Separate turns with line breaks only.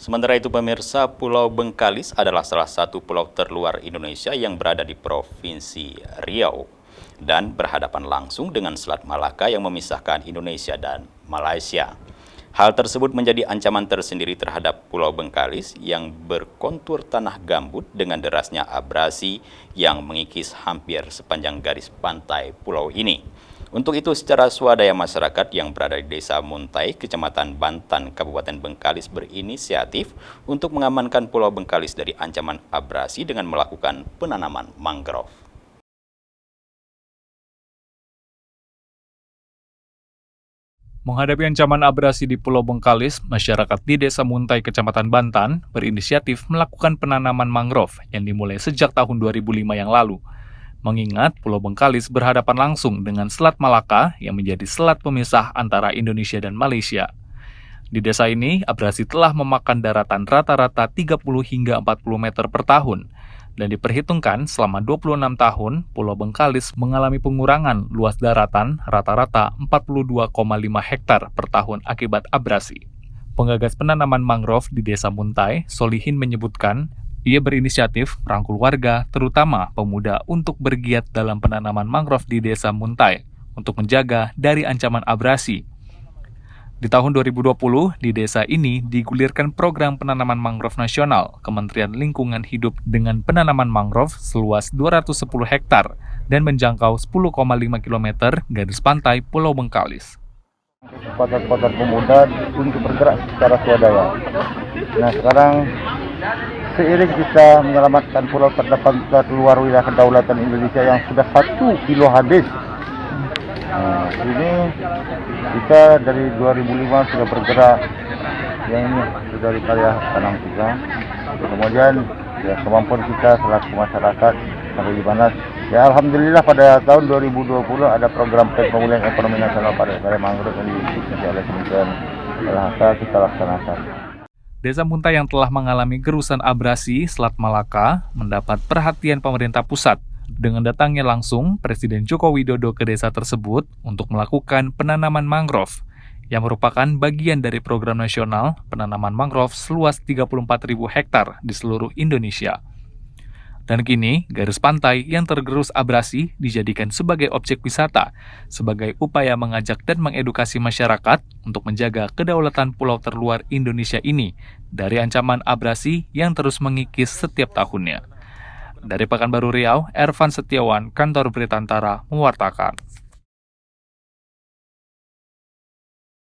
Sementara itu pemirsa, Pulau Bengkalis adalah salah satu pulau terluar Indonesia yang berada di Provinsi Riau dan berhadapan langsung dengan Selat Malaka yang memisahkan Indonesia dan Malaysia. Hal tersebut menjadi ancaman tersendiri terhadap Pulau Bengkalis yang berkontur tanah gambut dengan derasnya abrasi yang mengikis hampir sepanjang garis pantai pulau ini. Untuk itu, secara swadaya masyarakat yang berada di Desa Muntai, Kecamatan Bantan, Kabupaten Bengkalis berinisiatif untuk mengamankan Pulau Bengkalis dari ancaman abrasi dengan melakukan penanaman mangrove.
Menghadapi ancaman abrasi di Pulau Bengkalis, masyarakat di Desa Muntai, Kecamatan Bantan, berinisiatif melakukan penanaman mangrove yang dimulai sejak tahun 2005 yang lalu. Mengingat Pulau Bengkalis berhadapan langsung dengan Selat Malaka yang menjadi selat pemisah antara Indonesia dan Malaysia. Di desa ini, abrasi telah memakan daratan rata-rata 30 hingga 40 meter per tahun. Dan diperhitungkan selama 26 tahun, Pulau Bengkalis mengalami pengurangan luas daratan rata-rata 42,5 hektar per tahun akibat abrasi. Penggagas penanaman mangrove di Desa Muntai, Solihin menyebutkan, ia berinisiatif merangkul warga, terutama pemuda, untuk bergiat dalam penanaman mangrove di Desa Muntai untuk menjaga dari ancaman abrasi. Di tahun 2020, di desa ini digulirkan program penanaman mangrove nasional Kementerian Lingkungan Hidup dengan penanaman mangrove seluas 210 hektar dan menjangkau 10,5 km garis pantai Pulau Bengkalis.
Kesempatan pemuda untuk bergerak secara swadaya. Nah sekarang seiring kita menyelamatkan pulau terluar wilayah kedaulatan Indonesia yang sudah 1 kilo habis. Nah, ini kita dari 2005 sudah bergerak, yang ini sudah dari karya tanam kita. Kemudian ya kemampuan kita selaku masyarakat sampai di mana. Ya alhamdulillah pada tahun 2020 ada program pemulihan ekonomi nasional pada karya mangrove yang diikuti oleh Kementerian LHK kita laksanakan.
Desa Muntai yang telah mengalami gerusan abrasi Selat Malaka mendapat perhatian pemerintah pusat dengan datangnya langsung Presiden Joko Widodo ke desa tersebut untuk melakukan penanaman mangrove yang merupakan bagian dari program nasional penanaman mangrove seluas 34.000 hektar di seluruh Indonesia. Dan kini, garis pantai yang tergerus abrasi dijadikan sebagai objek wisata, sebagai upaya mengajak dan mengedukasi masyarakat untuk menjaga kedaulatan pulau terluar Indonesia ini dari ancaman abrasi yang terus mengikis setiap tahunnya. Dari Pekanbaru Riau, Ervan Setiawan, Kantor Berita Antara, mewartakan.